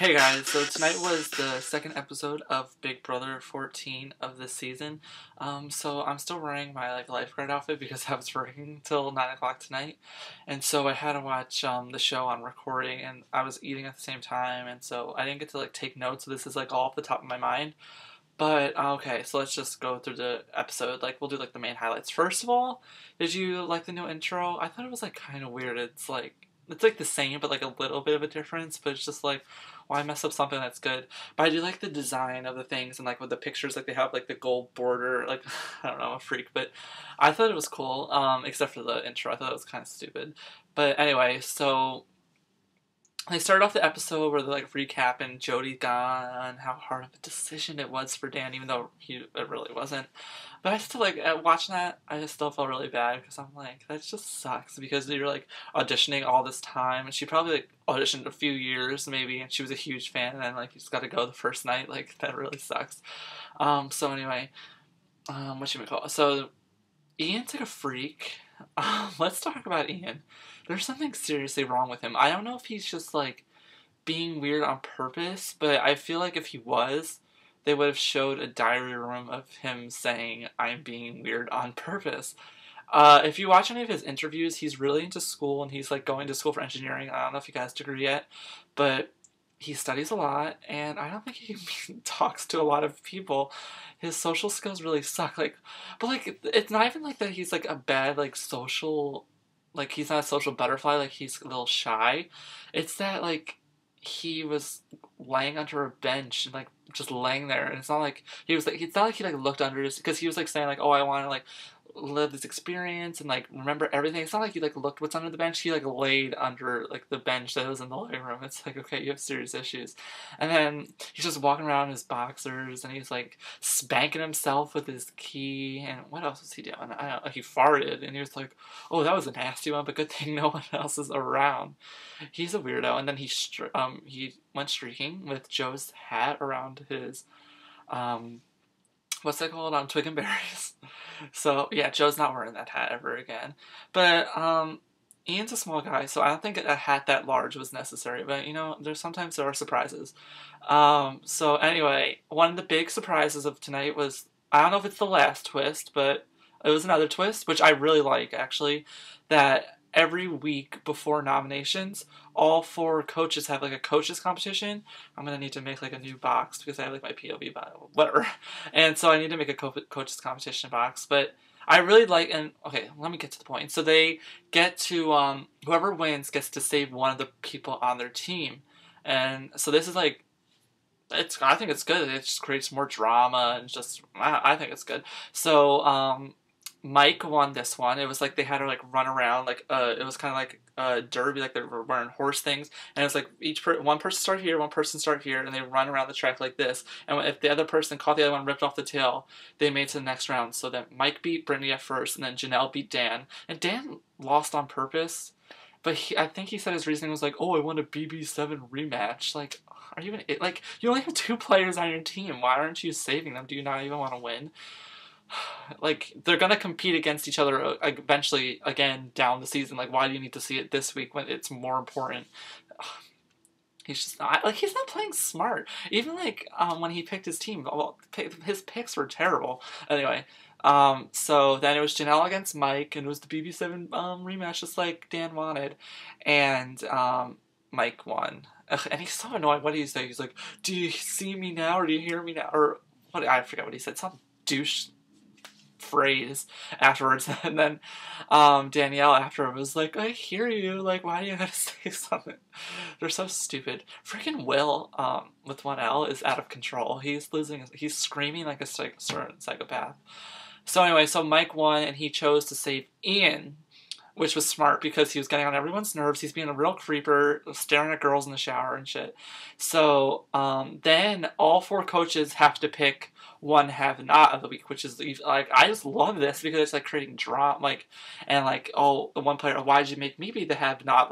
Hey guys, so tonight was the second episode of Big Brother 14 of this season. So I'm still wearing my lifeguard outfit because I was working till 9 o'clock tonight. And so I had to watch the show on recording and I was eating at the same time and so I didn't get to take notes, so this is all off the top of my mind. But okay, so let's just go through the episode. We'll do the main highlights. First of all, did you like the new intro? I thought it was kind of weird. It's the same, but a little bit of a difference. But it's just why mess up something that's good? But I do like the design of the things and with the pictures, they have the gold border. I don't know, I'm a freak, but I thought it was cool. Except for the intro, I thought it was kind of stupid. But anyway, so they started off the episode where they're recapping Jody gone, how hard of a decision it was for Dan, even though it really wasn't. But I still watching that. I just still felt really bad because I'm that just sucks because you're auditioning all this time, and she probably auditioned a few years maybe, and she was a huge fan, and then you just got to go the first night. That really sucks. So anyway, what should we call it? So Ian's a freak. Let's talk about Ian. There's something seriously wrong with him. I don't know if he's just being weird on purpose, but I feel if he was, they would have showed a diary room of him saying, "I'm being weird on purpose." If you watch any of his interviews, he's really into school and he's going to school for engineering. I don't know if he got his degree yet, but he studies a lot and I don't think he talks to a lot of people. His social skills really suck. But it's not even that he's a bad social, he's not a social butterfly, he's a little shy. It's that he was laying under a bench and just laying there, and it's not he was it's not he looked under his, because he was saying oh, I want to live this experience and remember everything. It's not he looked what's under the bench. He laid under the bench that was in the living room. It's okay, you have serious issues. And then he's just walking around in his boxers and he's spanking himself with his key. And what else was he doing? I don't know. He farted and he was oh, that was a nasty one, but good thing no one else is around. He's a weirdo. And then he went streaking with Joe's hat around his what's that called? Twig and berries. So yeah, Joe's not wearing that hat ever again. But Ian's a small guy, so I don't think a hat that large was necessary. But sometimes there are surprises. So anyway, one of the big surprises of tonight was, I don't know if it's the last twist, but it was another twist, which I really like actually, that every week before nominations, all four coaches have a coaches competition. I'm gonna need to make a new box because I have my POV whatever, and so I need to make a coaches competition box. But I really and okay, let me get to the point. So they get to whoever wins gets to save one of the people on their team, and so this is I think it's good. It just creates more drama and just I think it's good. So Mike won this one. It was they had her run around it was kind of a derby, they were wearing horse things, and it was one person start here, one person start here, and they run around the track like this. And if the other person caught the other one, ripped off the tail, they made it to the next round. So then Mike beat Brittany at first, and then Janelle beat Dan, and Dan lost on purpose. But I think he said his reasoning was oh, I want a BB7 rematch. Are you you only have two players on your team. Why aren't you saving them? Do you not even want to win? They're gonna compete against each other eventually again down the season. Why do you need to see it this week when it's more important? He's just not he's not playing smart. Even when he picked his team, well, his picks were terrible. Anyway, so then it was Janelle against Mike, and it was the BB7 rematch, just like Dan wanted, and Mike won. Ugh, and he's so annoying. What did he say? He's "Do you see me now, or do you hear me now?" Or what? I forget what he said. Some douche phrase afterwards. And then Danielle after was "I hear you, why do you gotta say something?" They're so stupid. Freaking Will with one L is out of control. He's screaming like a certain psychopath. So anyway, so Mike won and he chose to save Ian, which was smart because he was getting on everyone's nerves. He's being a real creeper, staring at girls in the shower and shit. So then all four coaches have to pick one have-not of the week, which is I just love this because it's creating drama, and oh, the one player, why did you make me be the have-not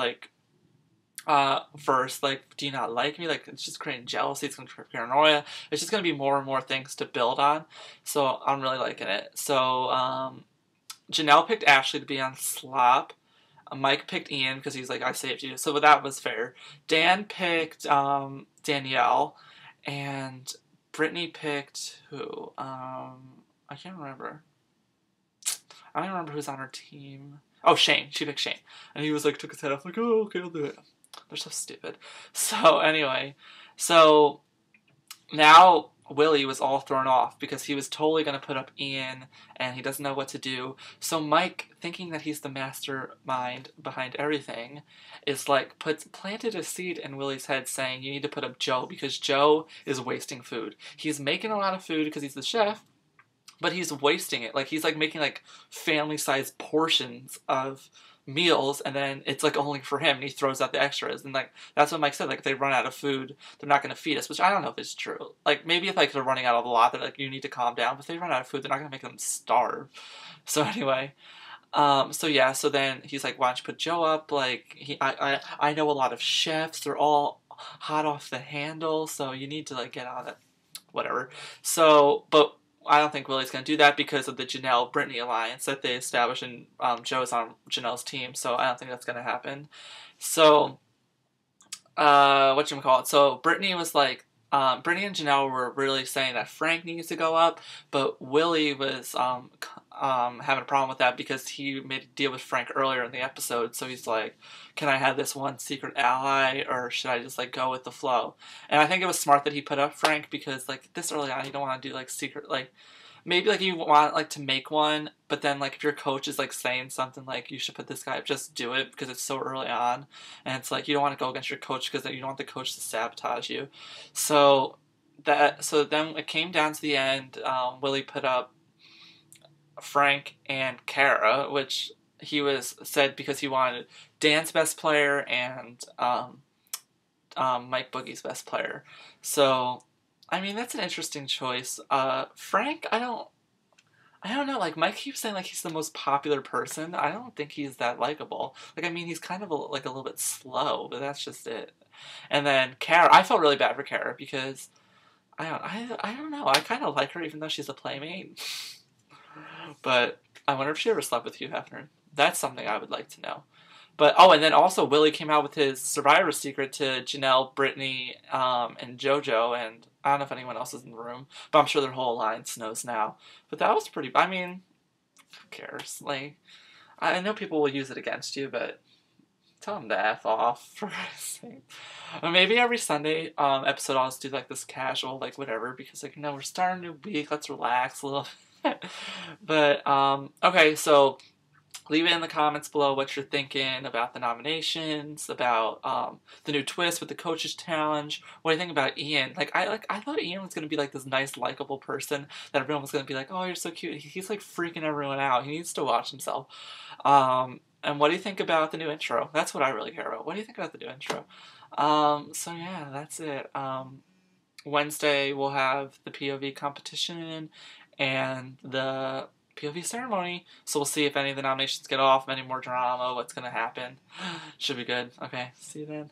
first? Do you not like me? It's just creating jealousy. It's gonna create paranoia. It's just gonna be more and more things to build on. So I'm really liking it. So Janelle picked Ashley to be on Slop. Mike picked Ian because he's I saved you. So that was fair. Dan Danielle, and Brittany picked who? I can't remember. I don't remember who's on her team. Oh, Shane. She picked Shane. And he was like, took his head off, like, oh, okay, I'll do it. They're so stupid. So, anyway. So, now Willie was all thrown off because he was totally going to put up Ian and he doesn't know what to do. So Mike, thinking that he's the mastermind behind everything, is like planted a seed in Willie's head saying you need to put up Joe because Joe is wasting food. He's making a lot of food because he's the chef, but he's wasting it. Like he's like making like family-sized portions of meals and then it's like only for him and he throws out the extras and like that's what Mike said, like if they run out of food they're not going to feed us, which I don't know if it's true. Like maybe if like they're running out of a lot they're like you need to calm down, but if they run out of food they're not going to make them starve. So anyway, so yeah, so then he's like, why don't you put Joe up, like I know a lot of chefs, they're all hot off the handle, so you need to like get on it, whatever. So but I don't think Willie's going to do that because of the Janelle-Brittany alliance that they established, and Joe's on Janelle's team, so I don't think that's going to happen. So, whatchamacallit? So, Brittany was like, Brittany and Janelle were really saying that Frank needs to go up, but Willie was having a problem with that because he made a deal with Frank earlier in the episode, so he's like, can I have this one secret ally, or should I just like go with the flow? And I think it was smart that he put up Frank because like this early on you don't want to do like secret, like maybe like you want like to make one, but then like if your coach is like saying something like you should put this guy up, just do it because it's so early on, and it's like you don't want to go against your coach because you don't want the coach to sabotage you. So then it came down to the end. Willie put up Frank and Kara, which he said because he wanted Dan's best player and Mike Boogie's best player. So I mean that's an interesting choice. Frank, I don't know. Like Mike keeps saying like he's the most popular person. I don't think he's that likable. Like I mean he's kind of like a little bit slow, but that's just it. And then Kara, I felt really bad for Kara because I don't know. I kind of like her even though she's a playmate. But I wonder if she ever slept with Hugh Hefner. That's something I would like to know. But, oh, and then also Willie came out with his Survivor secret to Janelle, Brittany, and JoJo, and I don't know if anyone else is in the room, but I'm sure their whole alliance knows now. But that was pretty, I mean, who cares? Like, I know people will use it against you, but tell them to F off, for Christ's sake. Or maybe every Sunday episode I'll just do, like, this casual, like, whatever, because, like, you know, we're starting a new week, let's relax a little bit. But, okay, so leave it in the comments below what you're thinking about the nominations, about the new twist with the coaches challenge. What do you think about Ian? I thought Ian was gonna be like this nice, likable person that everyone was gonna be like, oh, you're so cute. He's like freaking everyone out. He needs to watch himself. And what do you think about the new intro? That's what I really care about. What do you think about the new intro? So yeah, that's it. Wednesday we'll have the POV competition and the POV ceremony, so we'll see if any of the nominations get off, any more drama, what's going to happen. Should be good. Okay, see you then.